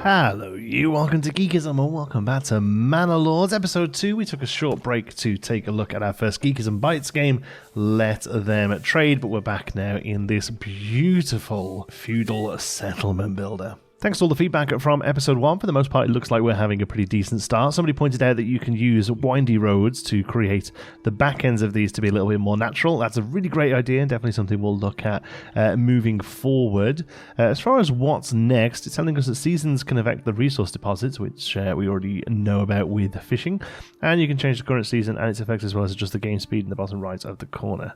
Hello you, welcome to Geekism and welcome back to Manor Lords episode 2. We took a short break to take a look at our first Geekism Bites game, Let Them Trade, but we're back now in this beautiful feudal settlement builder. Thanks to all the feedback from episode 1. For the most part, it looks like we're having a pretty decent start. Somebody pointed out that you can use windy roads to create the back ends of these to be a little bit more natural. That's a really great idea and definitely something we'll look at moving forward. As far as what's next, it's telling us that seasons can affect the resource deposits, which we already know about with fishing. And you can change the current season and its effects as well as adjust the game speed in the bottom right of the corner.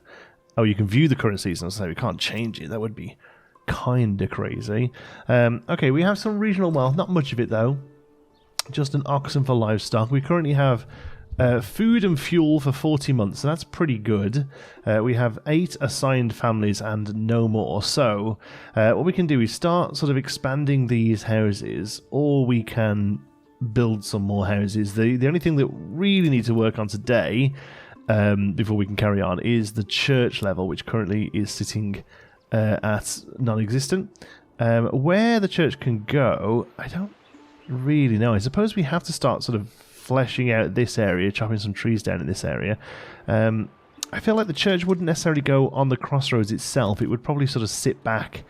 Oh, you can view the current season, so we can't change it. That would be kind of crazy. Okay, we have some regional wealth, not much of it though, just an oxen for livestock. We currently have food and fuel for 40 months, so that's pretty good. We have 8 assigned families and no more, so what we can do is start sort of expanding these houses, or we can build some more houses. The only thing that we really need to work on today, before we can carry on, is the church level, which currently is sitting at non-existent. Where the church can go, I don't really know. I suppose we have to start sort of fleshing out this area, chopping some trees down in this area. I feel like the church wouldn't necessarily go on the crossroads itself. It would probably sort of sit back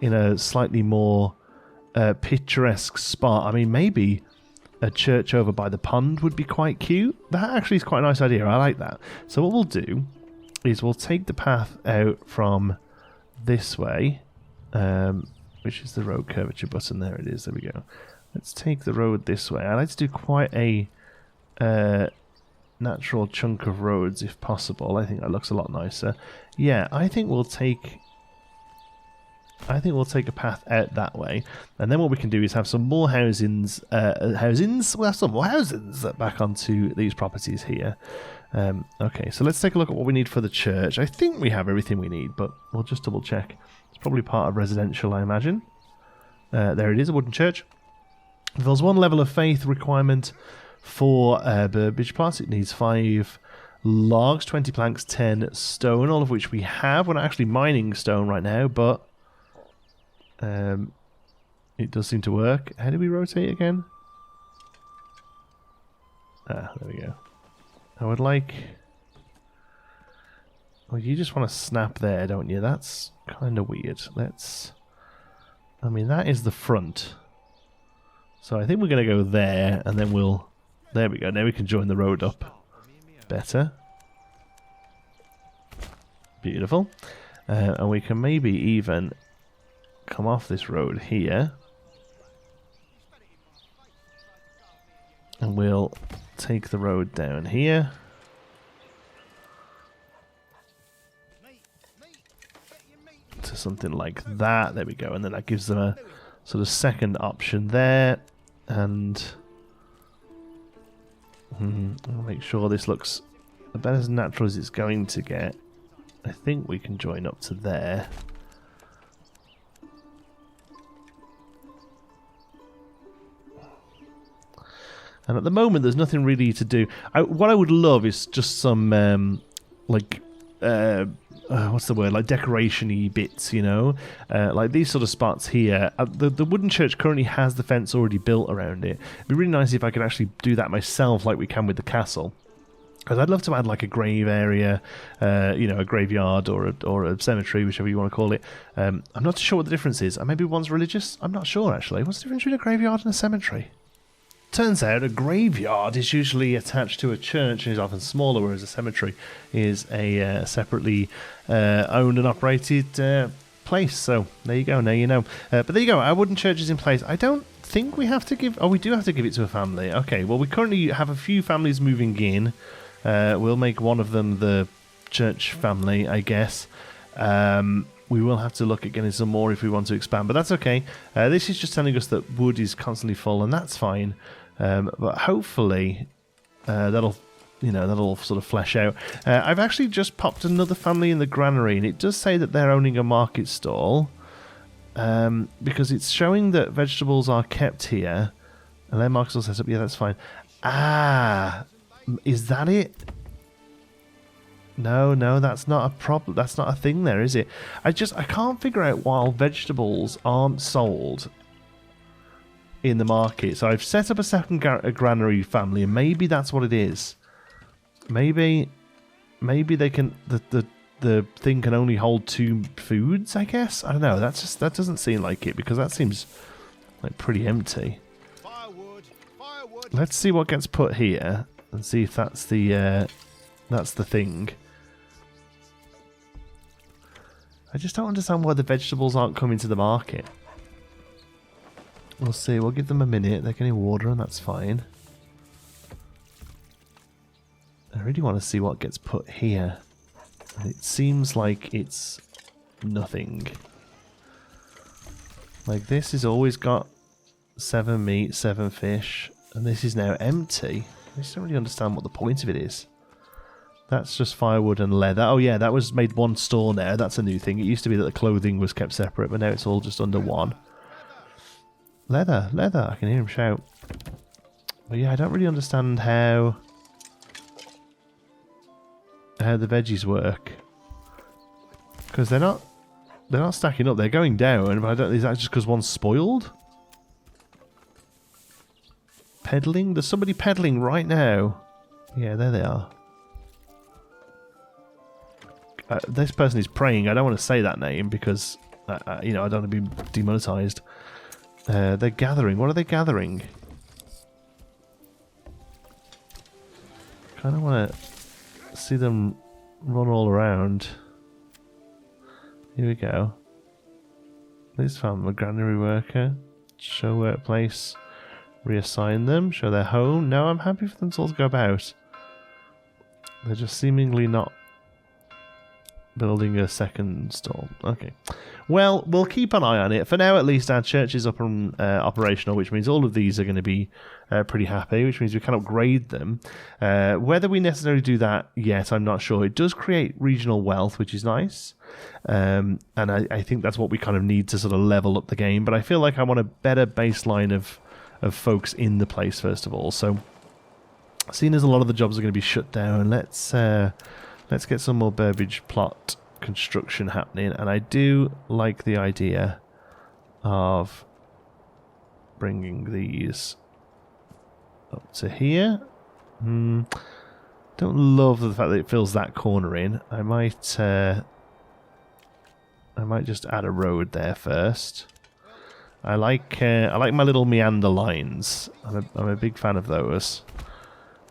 in a slightly more picturesque spot. I mean, maybe a church over by the pond would be quite cute. That actually is quite a nice idea. I like that. So what we'll do is we'll take the path out from this way, which is the road curvature button. There it is. There we go. Let's take the road this way. I like to do quite a natural chunk of roads if possible. I think that looks a lot nicer. Yeah, I think we'll take a path out that way, and then what we can do is have some more housings. We'll have some more housings back onto these properties here. Okay, so let's take a look at what we need for the church. I think we have everything we need, but we'll just double check. It's probably part of residential, I imagine. There it is, a wooden church. There's 1 level of faith requirement for burgage plots. It needs 5 logs, 20 planks, 10 stone, all of which we have. We're not actually mining stone right now, but it does seem to work. How do we rotate again? Ah, there we go. I would like... Oh, you just want to snap there, don't you? That's kind of weird. Let's... I mean, that is the front. So I think we're going to go there, and then we'll... There we go. Now we can join the road up. Better. Beautiful. And we can maybe even come off this road here. And we'll take the road down here. To something like that. There we go. And then that gives them a sort of second option there. And I'll make sure this looks about as natural as it's going to get. I think we can join up to there. And at the moment, there's nothing really to do. What I would love is just some, what's the word? Like decoration-y bits, you know? Like these sort of spots here. The wooden church currently has the fence already built around it. It'd be really nice if I could actually do that myself like we can with the castle. Because I'd love to add like a grave area, a graveyard or a cemetery, whichever you want to call it. I'm not sure what the difference is. Maybe one's religious? I'm not sure, actually. What's the difference between a graveyard and a cemetery? Turns out a graveyard is usually attached to a church and is often smaller, whereas a cemetery is a separately owned and operated place. So there you go, now you know. But there you go, our wooden church is in place. I don't think we have to give... Oh, we do have to give it to a family. Okay, well, we currently have a few families moving in. We'll make one of them the church family, I guess. We will have to look at getting some more if we want to expand, but that's okay. This is just telling us that wood is constantly full, and that's fine. But hopefully that'll sort of flesh out. I've actually just popped another family in the granary, and it does say that they're owning a market stall, because it's showing that vegetables are kept here, and their market stall set up. Yeah, that's fine. Ah, is that it? No, that's not a problem. That's not a thing there, is it? I can't figure out why vegetables aren't sold in the market. So I've set up a second granary family, and maybe that's what it is. Maybe they can the thing can only hold 2 foods, I guess. I don't know. That doesn't seem like it, because that seems like pretty empty. Firewood. Let's see what gets put here and see if that's the thing. I just don't understand why the vegetables aren't coming to the market. We'll see. We'll give them a minute. They're getting water, and that's fine. I really want to see what gets put here. And it seems like it's nothing. Like, this has always got 7 meat, 7 fish, and this is now empty. I just don't really understand what the point of it is. That's just firewood and leather. Oh yeah, that was made one store now. That's a new thing. It used to be that the clothing was kept separate, but now it's all just under one. Leather, leather. I can hear him shout. But yeah, I don't really understand how the veggies work, because they're not stacking up. They're going down, but I don't. Is that just because one's spoiled? Peddling? There's somebody peddling right now. Yeah, there they are. This person is praying. I don't want to say that name because you know, I don't want to be demonetized. They're gathering. What are they gathering? Kind of want to see them run all around. Here we go. This farm, a granary worker. Show workplace. Reassign them. Show their home. No, I'm happy for them to all go about. They're just seemingly not building a second stall. Okay. Well, we'll keep an eye on it. For now, at least, our church is up and operational, which means all of these are going to be pretty happy, which means we can upgrade them. Whether we necessarily do that yet, I'm not sure. It does create regional wealth, which is nice. And I think that's what we kind of need to sort of level up the game. But I feel like I want a better baseline of folks in the place, first of all. So, seeing as a lot of the jobs are going to be shut down, let's get some more burgage plot construction happening, and I do like the idea of bringing these up to here. Don't love the fact that it fills that corner in. I might just add a road there first. I like my little meander lines. I'm a big fan of those,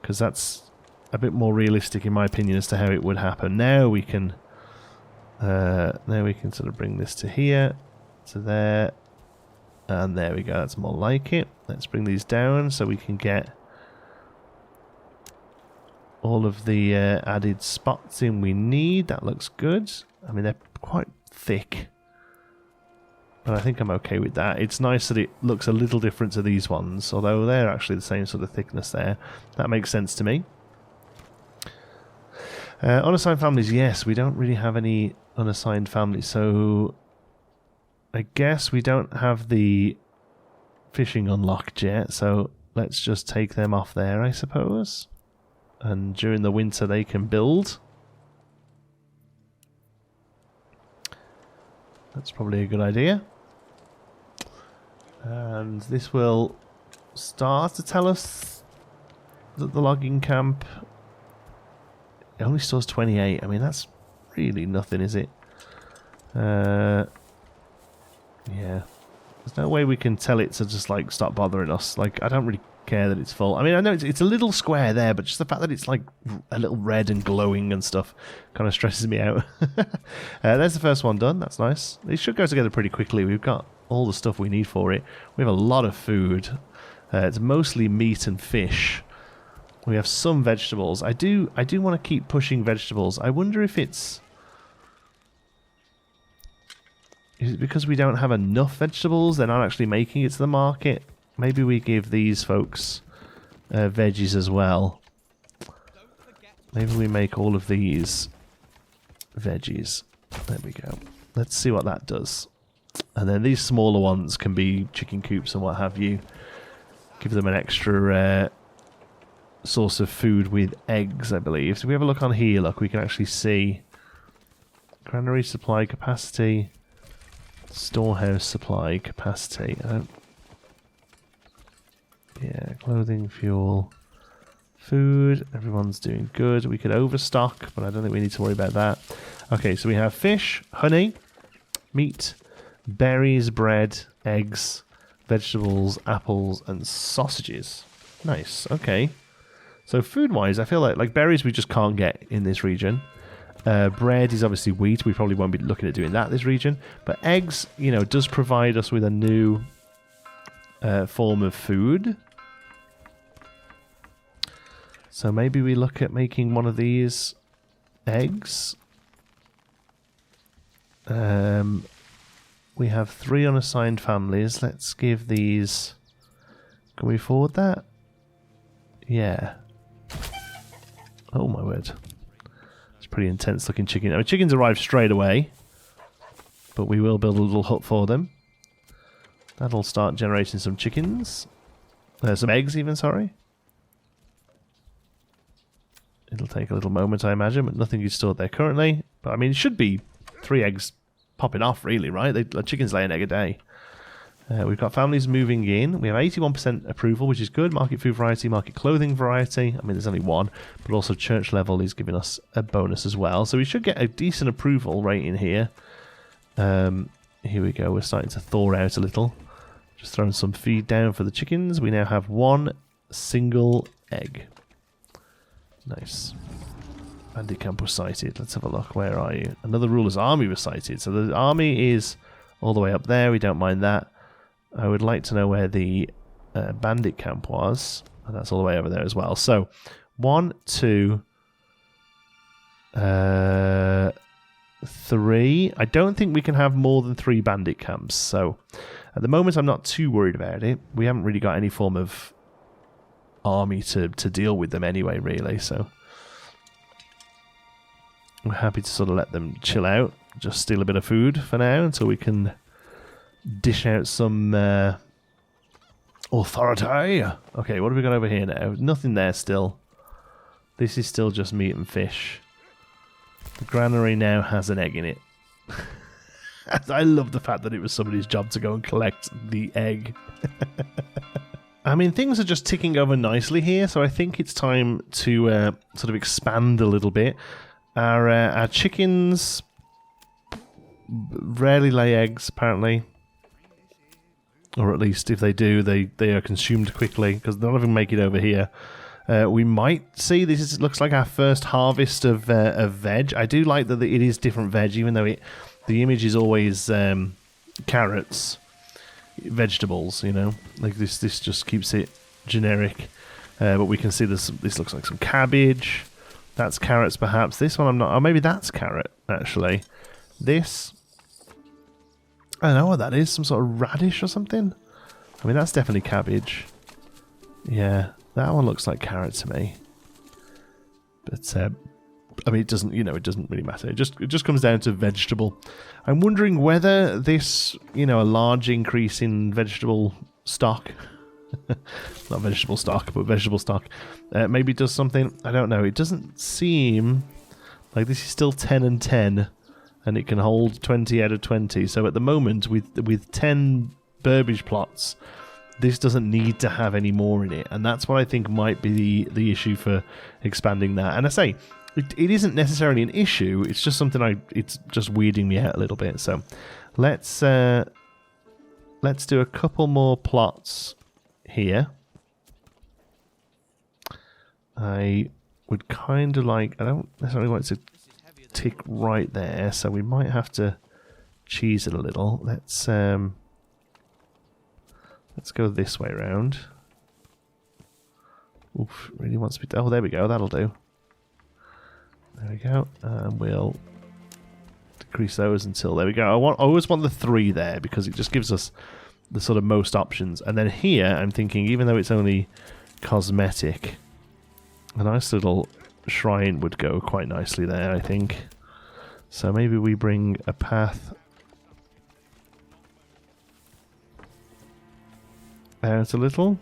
because that's a bit more realistic in my opinion as to how it would happen. Now we can sort of bring this to here, to there, and there we go. That's more like it. Let's bring these down so we can get all of the added spots in we need. That looks good. I mean, they're quite thick, but I think I'm okay with that. It's nice that it looks a little different to these ones, although they're actually the same sort of thickness there. That makes sense to me. Unassigned families, yes, we don't really have any unassigned families, so I guess we don't have the fishing unlocked yet, so let's just take them off there, I suppose. And during the winter they can build. That's probably a good idea. And this will start to tell us that the logging camp... It only stores 28. I mean, that's really nothing, is it? Yeah. There's no way we can tell it to just, like, stop bothering us. Like, I don't really care that it's full. I mean, I know it's a little square there, but just the fact that it's, like, a little red and glowing and stuff kind of stresses me out. There's the first one done. That's nice. These should go together pretty quickly. We've got all the stuff we need for it. We have a lot of food. It's mostly meat and fish. We have some vegetables. I do want to keep pushing vegetables. I wonder if it's... Is it because we don't have enough vegetables? They're not actually making it to the market? Maybe we give these folks veggies as well. Maybe we make all of these veggies. There we go. Let's see what that does. And then these smaller ones can be chicken coops and what have you. Give them an extra... source of food with eggs, I believe. So we have a look on here. Look, we can actually see granary supply capacity, storehouse supply capacity. Yeah, clothing, fuel, food. Everyone's doing good. We could overstock, but I don't think we need to worry about that. Okay, so we have fish, honey, meat, berries, bread, eggs, vegetables, apples, and sausages. Nice. Okay. So food-wise, I feel like berries we just can't get in this region. Bread is obviously wheat. We probably won't be looking at doing that this region. But eggs, you know, does provide us with a new form of food. So maybe we look at making one of these eggs. We have 3 unassigned families. Let's give these... Can we afford that? Yeah. Oh my word. It's pretty intense looking chicken. I mean, chickens arrive straight away. But we will build a little hut for them. That'll start generating some chickens. Some eggs even, sorry. It'll take a little moment, I imagine, but nothing is stored there currently. But I mean, it should be 3 eggs popping off, really, right? The chickens lay an egg a day. We've got families moving in. We have 81% approval, which is good. Market food variety, market clothing variety. I mean, there's only one, but also church level is giving us a bonus as well. So we should get a decent approval rate in here. Here we go. We're starting to thaw out a little. Just throwing some feed down for the chickens. We now have 1 single egg. Nice. Bandit camp was sighted. Let's have a look. Where are you? Another ruler's army was sighted. So the army is all the way up there. We don't mind that. I would like to know where the bandit camp was. And that's all the way over there as well. So 1, 2, 3. I don't think we can have more than 3 bandit camps. So at the moment, I'm not too worried about it. We haven't really got any form of army to deal with them anyway, really. So we're happy to sort of let them chill out. Just steal a bit of food for now until we can dish out some authority. Okay, what have we got over here now? Nothing there still. This is still just meat and fish. The granary now has an egg in it. I love the fact that it was somebody's job to go and collect the egg. I mean, things are just ticking over nicely here, so I think it's time to sort of expand a little bit. Our chickens rarely lay eggs, apparently. Or at least if they do, they are consumed quickly, because none of them make it over here. We might see, looks like our first harvest of veg. I do like that it is different veg, even though the image is always carrots, vegetables, you know. Like this just keeps it generic. But we can see this looks like some cabbage. That's carrots, perhaps. This one I'm not... Oh, maybe that's carrot, actually. This... I don't know what that is. Some sort of radish or something? I mean, that's definitely cabbage. Yeah, that one looks like carrot to me. But, I mean, it doesn't, you know, it doesn't really matter. It just comes down to vegetable. I'm wondering whether this, you know, a large increase in vegetable stock... not vegetable stock, but vegetable stock. Maybe does something. I don't know. It doesn't seem like this is still 10 and 10, and it can hold 20 out of 20. So at the moment, with 10 burbage plots, this doesn't need to have any more in it, and that's what I think might be the issue for expanding that. And I say it isn't necessarily an issue. It's just something it's just weirding me out a little bit. So let's do a couple more plots here. I would kind of like... I don't necessarily want it to tick right there, so we might have to cheese it a little. Let's go this way around. Oof, really wants me to... Oh, there we go. That'll do. There we go. And we'll decrease those until... There we go. I always want the 3 there, because it just gives us the sort of most options. And then here, I'm thinking, even though it's only cosmetic, a nice little shrine would go quite nicely there, I think. So maybe we bring a path out a little,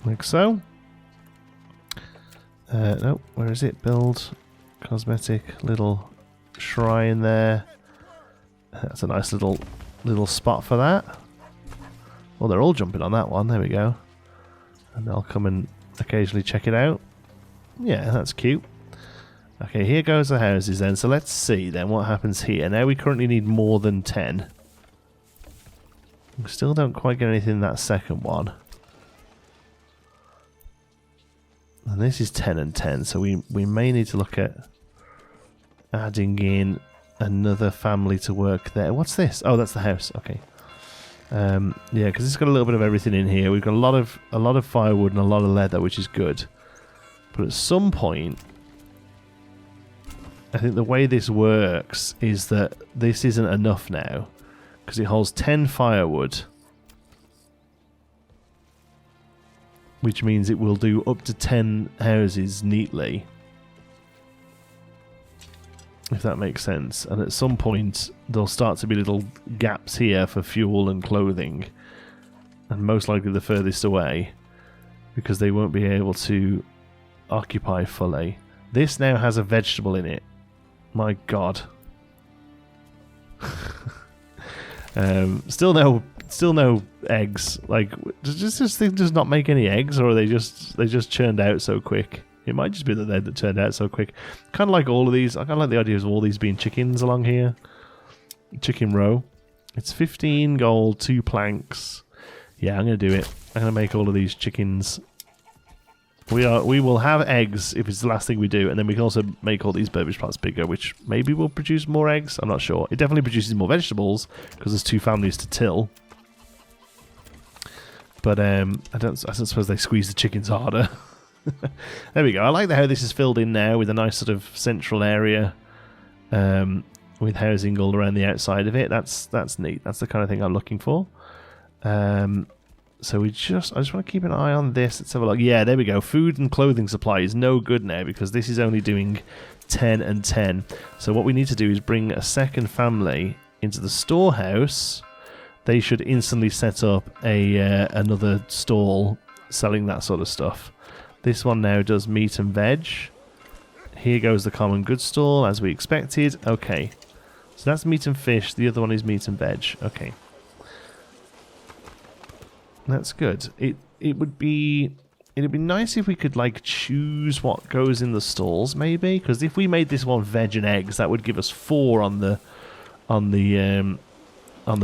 like so. No, where is it? Build cosmetic little shrine there. That's a nice little spot for that. Well, they're all jumping on that one. There we go. And they'll come and occasionally check it out. Yeah, that's cute. Okay, here goes the houses then. So let's see then what happens here. Now we currently need more than 10. We still don't quite get anything in that second one. And this is 10 and 10, so we may need to look at adding in another family to work there. What's this? Oh, that's the house. Okay. Yeah, because it's got a little bit of everything in here. We've got a lot of firewood and a lot of leather, which is good. But at some point, I think the way this works is that this isn't enough now, because it holds 10 firewood, which means it will do up to 10 houses neatly, if that makes sense. And at some point there'll start to be little gaps here for fuel and clothing, and most likely the furthest away, because they won't be able to occupy fully. This now has a vegetable in it. My god. Still no eggs. Like, does this thing just not make any eggs, or are they just churned out so quick? It might just be that they turned out so quick. Kind of like all of these. I kind of like the idea of all these being chickens along here. Chicken row. It's 15 gold, 2 planks. Yeah, I'm going to do it. I'm going to make all of these chickens. We will have eggs if it's the last thing we do, and then we can also make all these burbage plots bigger, which maybe will produce more eggs. I'm not sure. It definitely produces more vegetables because there's 2 families to till. But I don't suppose they squeeze the chickens harder. There we go. I like how this is filled in now with a nice sort of central area, with housing all around the outside of it. That's neat. That's the kind of thing I'm looking for. So I just want to keep an eye on this. Let's have a look. Yeah, there we go. Food and clothing supply is no good now because this is only doing 10 and 10. So what we need to do is bring a second family into the storehouse. They should instantly set up another stall selling that sort of stuff. This one now does meat and veg. Here goes the common goods stall, as we expected. Okay. So that's meat and fish. The other one is meat and veg. Okay. That's good. It'd be nice if we could like choose what goes in the stalls, maybe, because if we made this one veg and eggs, that would give us 4 on the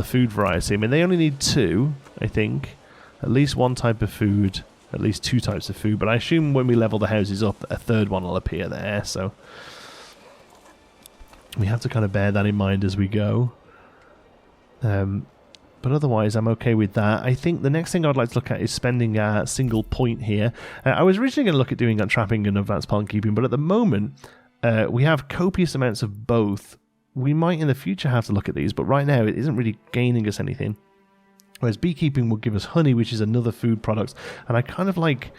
food variety. I mean, they only need 2, I think. At least 1 type of food, at least 2 types of food. But I assume when we level the houses up, a 3rd one will appear there. So we have to kind of bear that in mind as we go. But otherwise, I'm okay with that. I think the next thing I'd like to look at is spending a single point here. I was originally going to look at doing trapping and advanced pond keeping, but at the moment, we have copious amounts of both. We might in the future have to look at these, but right now it isn't really gaining us anything. Whereas beekeeping will give us honey, which is another food product. And I kind of like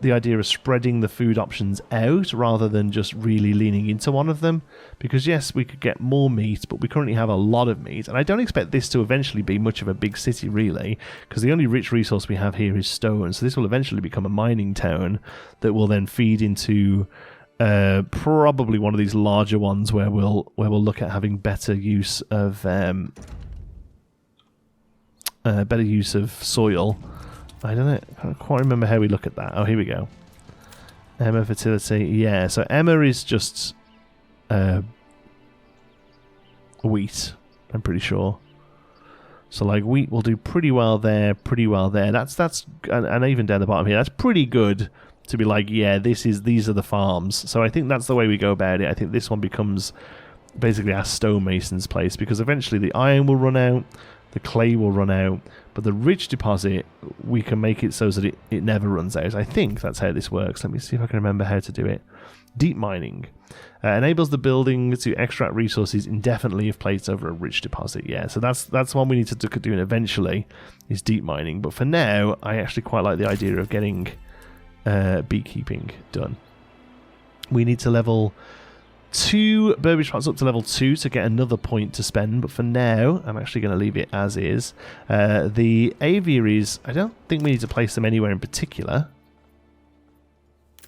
the idea of spreading the food options out rather than just really leaning into one of them. Because yes, we could get more meat, but we currently have a lot of meat. And I don't expect this to eventually be much of a big city, really, because the only rich resource we have here is stone. So this will eventually become a mining town that will then feed into probably one of these larger ones where we'll look at having better use of soil. I don't know. I can't quite remember how we look at that. Oh, here we go. Emma fertility. Yeah, so Emma is just wheat, I'm pretty sure. So like wheat will do pretty well there, pretty well there. That's and even down the bottom here, that's pretty good to be like, yeah, these are the farms. So I think that's the way we go about it. I think this one becomes basically our stonemason's place, because eventually the iron will run out, the clay will run out, but the rich deposit, we can make it so that it never runs out. I think that's how this works. Let me see if I can remember how to do it. Deep mining. Enables the building to extract resources indefinitely if placed over a rich deposit. Yeah, so that's one we need to look at doing eventually, is deep mining. But for now, I actually quite like the idea of getting beekeeping done. We need to level 2 burbage plots up to level 2 to get another point to spend, but for now I'm actually going to leave it as is. The aviaries, I don't think we need to place them anywhere in particular.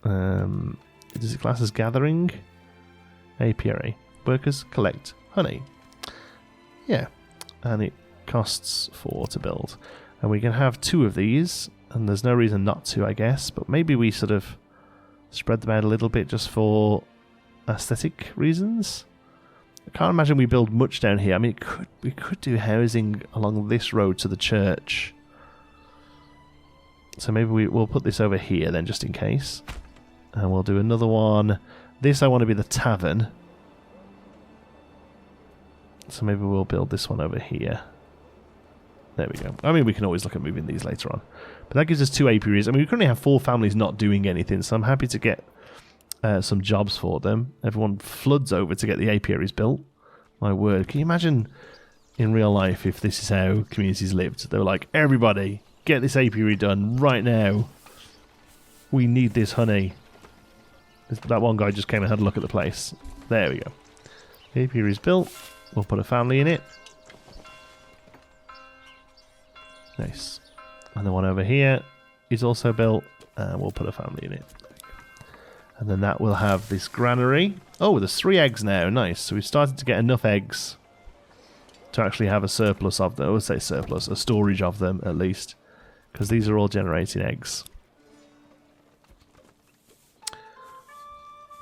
Does it class as gathering? Apiary. Workers collect honey. Yeah, and it costs 4 to build. And we can have 2 of these. And there's no reason not to, I guess. But maybe we sort of spread them out a little bit just for aesthetic reasons. I can't imagine we build much down here. I mean, we could do housing along this road to the church. So maybe we'll put this over here then, just in case. And we'll do another one. This I want to be the tavern. So maybe we'll build this one over here. There we go. I mean, we can always look at moving these later on. But that gives us 2 apiaries. I mean, we currently have 4 families not doing anything, so I'm happy to get some jobs for them. Everyone floods over to get the apiaries built. My word. Can you imagine in real life if this is how communities lived? They were like, everybody, get this apiary done right now. We need this honey. That one guy just came and had a look at the place. There we go. The apiary's built. We'll put a family in it. Nice. And the one over here is also built. And we'll put a family in it. And then that will have this granary. Oh, there's 3 eggs now. Nice. So we've started to get enough eggs to actually have a surplus of them. I would say surplus, a storage of them at least. Because these are all generating eggs.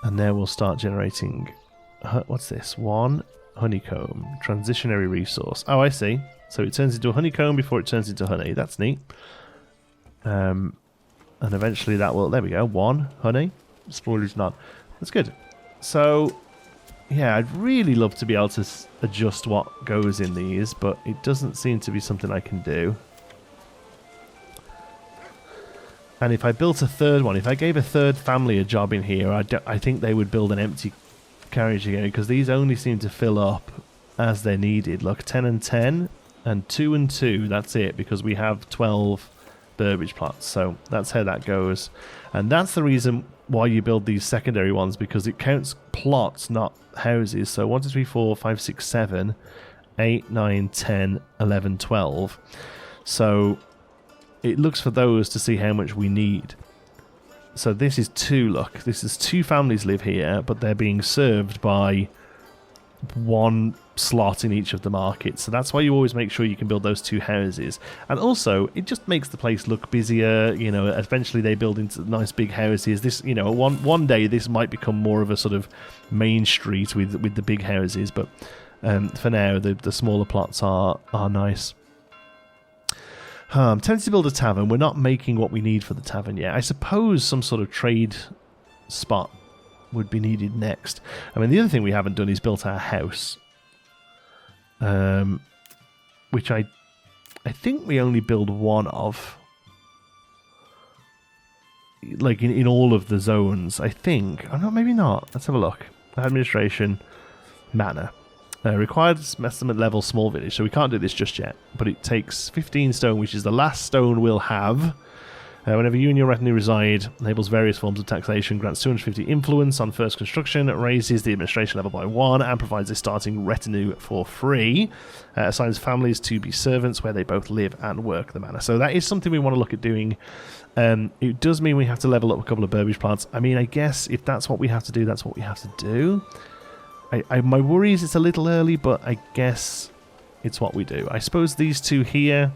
And now we'll start generating... What's this? 1 honeycomb. Transitionary resource. Oh, I see. So it turns into a honeycomb before it turns into honey. That's neat. And eventually that will... There we go. 1 honey. Spoilers none. That's good. So, yeah, I'd really love to be able to adjust what goes in these, but it doesn't seem to be something I can do. And if I built a 3rd one, if I gave a 3rd family a job in here, I think they would build an empty carriage again, because these only seem to fill up as they're needed. Look, 10 and 10, and 2 and 2, that's it, because we have 12 burbage plots, so that's how that goes. And that's the reason why you build these secondary ones, because it counts plots, not houses. So 1, 2, 3, 4, 5, 6, 7, 8, 9, 10, 11, 12. So it looks for those to see how much we need. So this is 2, look. This is 2 families live here, but they're being served by 1 slot in each of the markets. So that's why you always make sure you can build those 2 houses. And also, it just makes the place look busier. You know, eventually they build into nice big houses. This, you know, one day this might become more of a sort of main street with the big houses. But for now, the smaller plots are nice. I'm tempted to build a tavern. We're not making what we need for the tavern yet. I suppose some sort of trade spot would be needed next. I mean, the other thing we haven't done is built our house. Which I think we only build 1 of. Like in all of the zones, I think. Oh no, maybe not. Let's have a look. Administration, manor. Required estimate level small village, so we can't do this just yet. But it takes 15 stone, which is the last stone we'll have. Whenever you and your retinue reside, enables various forms of taxation, grants 250 influence on first construction, raises the administration level by 1, and provides a starting retinue for free. Assigns families to be servants where they both live and work the manor. So that is something we want to look at doing. It does mean we have to level up a couple of burbage plants. I mean, I guess if that's what we have to do, that's what we have to do. My worry is it's a little early, but I guess it's what we do. I suppose these 2 here,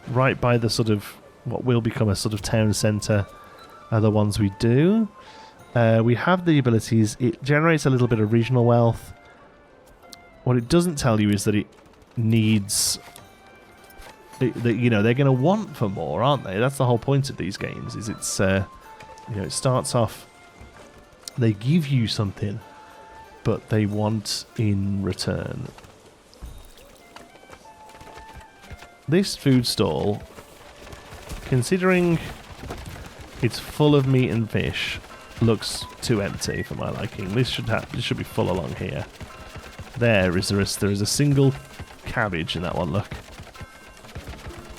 right by the sort of what will become a sort of town centre, are the ones we do. We have the abilities. It generates a little bit of regional wealth. What it doesn't tell you is that it needs... you know, they're going to want for more, aren't they? That's the whole point of these games, is it's... you know, it starts off... They give you something, but they want in return. This food stall, considering it's full of meat and fish, looks too empty for my liking. This should be full along here. There is a single cabbage in that one. Look,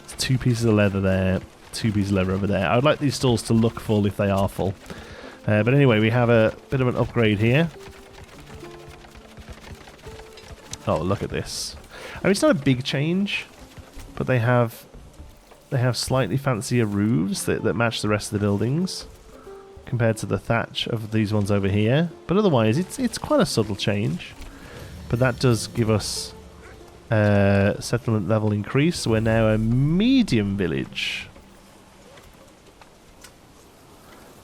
it's 2 pieces of leather there, 2 pieces of leather over there. I would like these stalls to look full if they are full. But anyway, we have a bit of an upgrade here. Oh, look at this. I mean, it's not a big change, but they have slightly fancier roofs that match the rest of the buildings compared to the thatch of these ones over here. But otherwise, it's quite a subtle change. But that does give us settlement level increase. So we're now a medium village.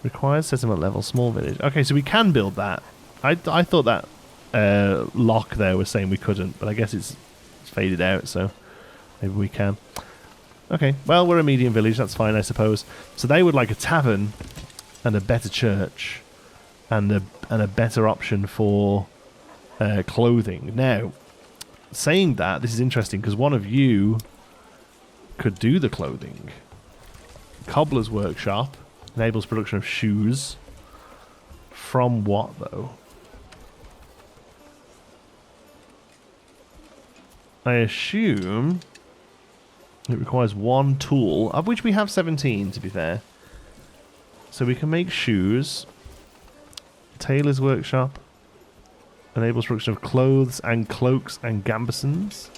Requires settlement level, small village. Okay, so we can build that. I thought that lock there was saying we couldn't, but I guess it's faded out, so maybe we can. Okay, well, we're a medium village, that's fine, I suppose. So they would like a tavern and a better church and a better option for clothing. Now, saying that, this is interesting because one of you could do the clothing. Cobbler's workshop enables production of shoes. From what, though? I assume it requires one tool, of which we have 17, to be fair. So we can make shoes. Tailor's workshop enables production of clothes and cloaks and gambesons.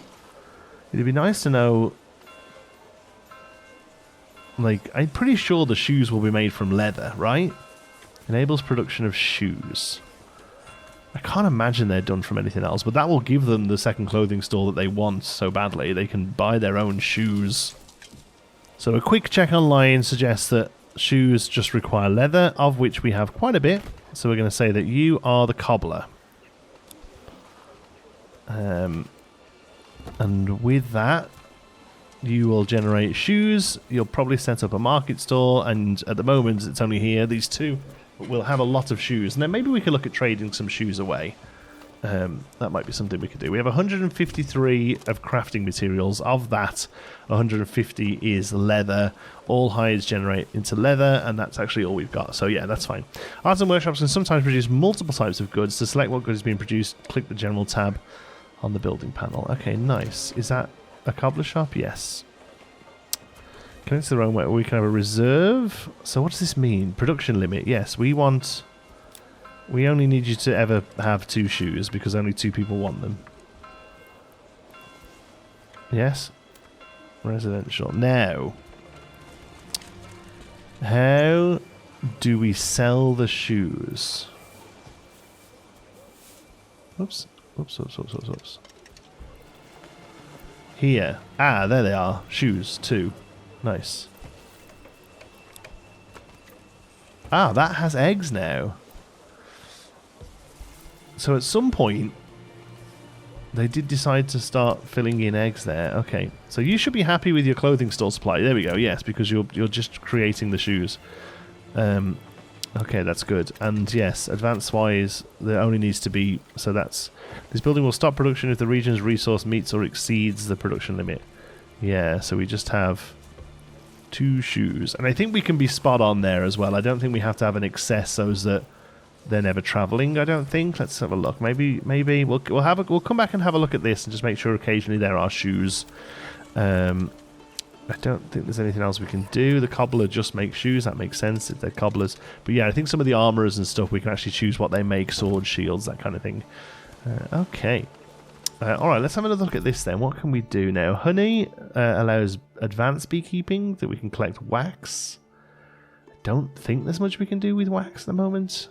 It'd be nice to know, like, I'm pretty sure the shoes will be made from leather, right? Enables production of shoes. I can't imagine they're done from anything else, but that will give them the second clothing store that they want so badly. They can buy their own shoes. So a quick check online suggests that shoes just require leather, of which we have quite a bit. So we're going to say that you are the cobbler. And with that, you will generate shoes. You'll probably set up a market store, and at the moment it's only here, these two. But we'll have a lot of shoes, and then maybe we could look at trading some shoes away. That might be something we could do. We have 153 of crafting materials. Of that, 150 is leather. All hides generate into leather, and that's actually all we've got. So yeah, that's fine. Arts and workshops can sometimes produce multiple types of goods. To select what good is being produced, click the general tab on the building panel. Okay, nice. Is that a cobbler shop? Yes. Connect to the room where we can have a reserve. So what does this mean? Production limit. Yes, we only need you to ever have 2 shoes because only 2 people want them. Yes. Residential. Now, how do we sell the shoes? Oops. Oops. Here. Ah, there they are. Shoes, 2. Nice. Ah, that has eggs now. So at some point, they did decide to start filling in eggs there. Okay, so you should be happy with your clothing store supply. There we go. Yes, because you're just creating the shoes. Okay, that's good. And yes, advance-wise, there only needs to be... So that's... This building will stop production if the region's resource meets or exceeds the production limit. Yeah, so we just have 2 shoes. And I think we can be spot on there as well. I don't think we have to have an excess so that they're never travelling, I don't think. Let's have a look. Maybe we'll come back and have a look at this and just make sure occasionally there are shoes. I don't think there's anything else we can do. The cobbler just makes shoes. That makes sense if they're cobblers. But yeah, I think some of the armourers and stuff, we can actually choose what they make. Swords, shields, that kind of thing. Okay. Alright, let's have another look at this then. What can we do now? Honey allows advanced beekeeping, that we can collect wax. I don't think there's much we can do with wax at the moment.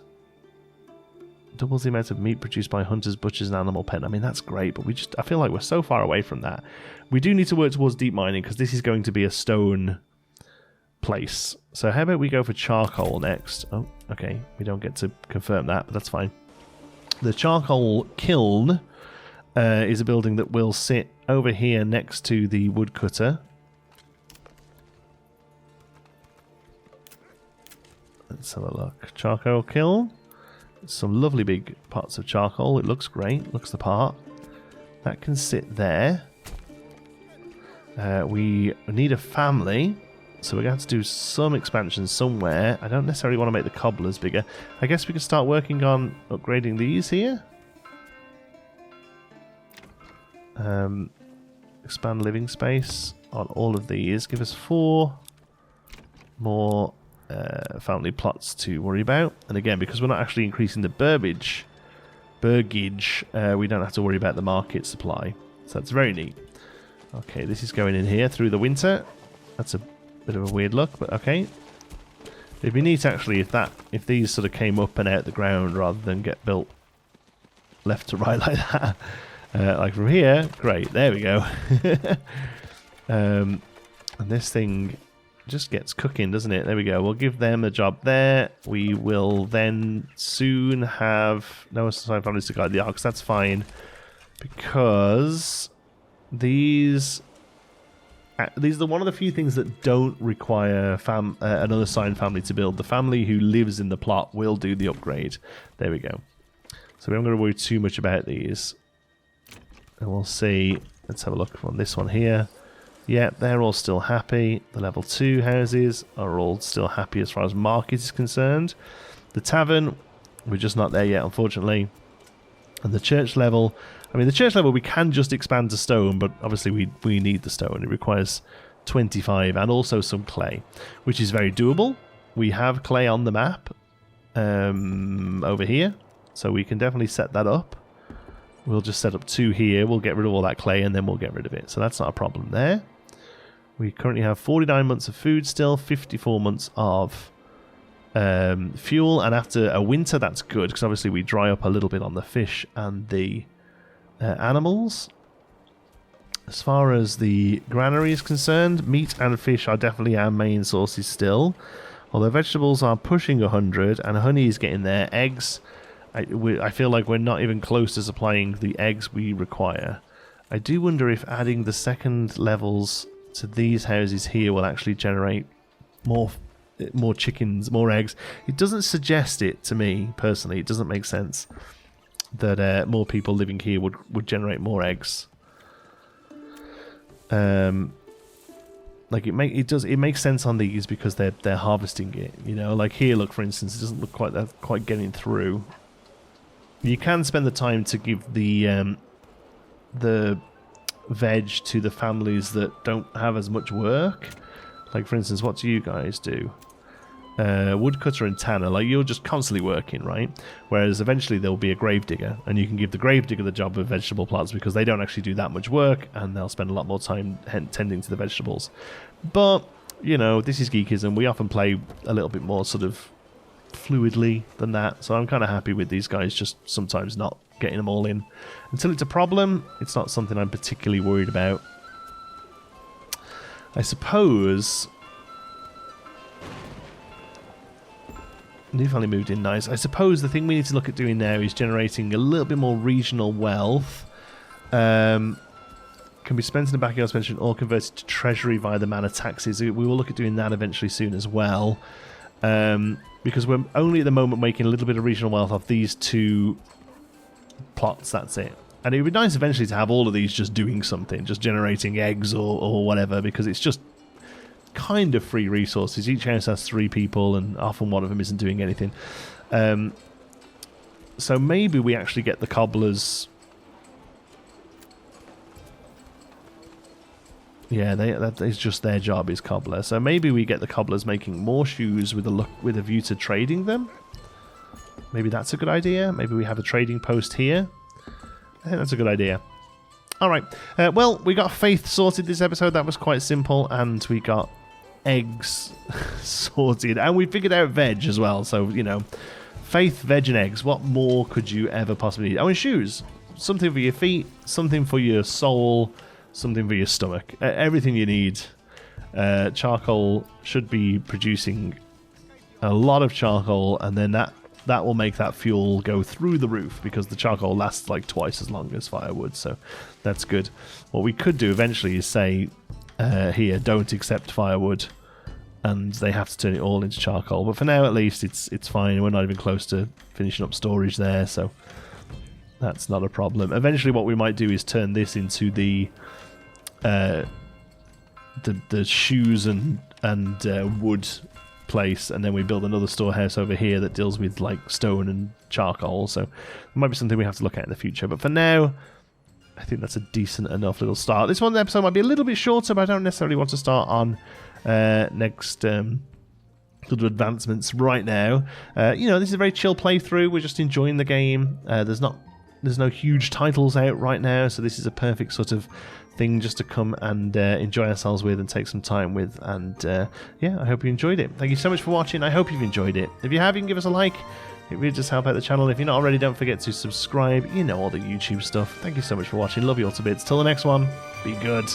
Doubles the amount of meat produced by hunters, butchers, and animal pen. I mean, that's great, but I feel like we're so far away from that. We do need to work towards deep mining, because this is going to be a stone place. So how about we go for charcoal next? Oh, okay. We don't get to confirm that, but that's fine. The charcoal kiln is a building that will sit over here next to the woodcutter. Let's have a look. Charcoal kiln. Some lovely big pots of charcoal. It looks great. Looks the part. That can sit there. We need a family, so we're going to have to do some expansion somewhere. I don't necessarily want to make the cobblers bigger. I guess we could start working on upgrading these here. Expand living space on all of these. Give us 4 more family plots to worry about. And again, because we're not actually increasing the burgage, we don't have to worry about the market supply. So that's very neat. Okay, this is going in here through the winter. That's a bit of a weird look, but okay. It'd be neat actually if these sort of came up and out the ground rather than get built left to right like that. Like from here, great, there we go. And this thing just gets cooking, doesn't it? There we go. We'll give them a job there. We will then soon have no assigned families to guide the arcs. That's fine, because these are one of the few things that don't require another assigned family to build. The family who lives in the plot will do the upgrade. There we go. So we don't going to worry too much about these. And we'll see. Let's have a look on this one here. Yeah, they're all still happy. The level 2 houses are all still happy as far as market is concerned. The tavern, we're just not there yet, unfortunately. And the church level, I mean, the church level we can just expand to stone, but obviously we need the stone. It requires 25 and also some clay, which is very doable. We have clay on the map over here, so we can definitely set that up. We'll just set up 2 here. We'll get rid of all that clay and then we'll get rid of it. So that's not a problem there. We currently have 49 months of food still, 54 months of fuel, and after a winter that's good because obviously we dry up a little bit on the fish and the animals. As far as the granary is concerned, meat and fish are definitely our main sources still, although vegetables are pushing 100 and honey is getting there. Eggs, I feel like we're not even close to supplying the eggs we require. I do wonder if adding the second levels to these houses here will actually generate more chickens, more eggs. It doesn't suggest it to me personally. It doesn't make sense that more people living here would generate more eggs. Like it makes sense on these because they're harvesting it. You know, like here, look, for instance, it doesn't look quite getting through. You can spend the time to give the veg to the families that don't have as much work. Like, for instance, what do you guys do? Woodcutter and tanner, like you're just constantly working, right? Whereas eventually there'll be a gravedigger, and you can give the gravedigger the job of vegetable plots because they don't actually do that much work, and they'll spend a lot more time tending to the vegetables. But, you know, this is geekism. We often play a little bit more sort of fluidly than that, so I'm kind of happy with these guys just sometimes not getting them all in. Until it's a problem, it's not something I'm particularly worried about. I suppose... New family moved in, nice. I suppose the thing we need to look at doing now is generating a little bit more regional wealth. Can be spent in the backyard expansion or converted to treasury via the manor taxes. We will look at doing that eventually soon as well. Because we're only at the moment making a little bit of regional wealth off these 2 plots, that's it. And it would be nice eventually to have all of these just doing something, just generating eggs or whatever, because it's just kind of free resources. Each house has 3 people and often one of them isn't doing anything. So maybe we actually get the cobblers. Yeah, that is just their job, is cobbler. So maybe we get the cobblers making more shoes with a view to trading them. Maybe that's a good idea. Maybe we have a trading post here. I think that's a good idea. Alright, well, we got faith sorted this episode. That was quite simple, and we got eggs sorted, and we figured out veg as well. So, you know, faith, veg, and eggs. What more could you ever possibly need? Oh, and shoes. Something for your feet, something for your soul, something for your stomach. Everything you need. Charcoal should be producing a lot of charcoal, and then that will make that fuel go through the roof because the charcoal lasts like twice as long as firewood, so that's good. What we could do eventually is say, here, don't accept firewood, and they have to turn it all into charcoal. But for now, at least, it's fine. We're not even close to finishing up storage there, so that's not a problem. Eventually, what we might do is turn this into the shoes and wood place, and then we build another storehouse over here that deals with like stone and charcoal. So it might be something we have to look at in the future, but for now I think that's a decent enough little start. This one episode might be a little bit shorter, but I don't necessarily want to start on next little advancements right now. You know, this is a very chill playthrough. We're just enjoying the game. There's no huge titles out right now, so this is a perfect sort of thing just to come and enjoy ourselves with and take some time with. And yeah, I hope you enjoyed it. Thank you so much for watching. I hope you've enjoyed it. If you have, you can give us a like. It really just help out the channel. If you're not already, don't forget to subscribe. You know, all the YouTube stuff. Thank you so much for watching. Love you all to bits. Till the next one, be good.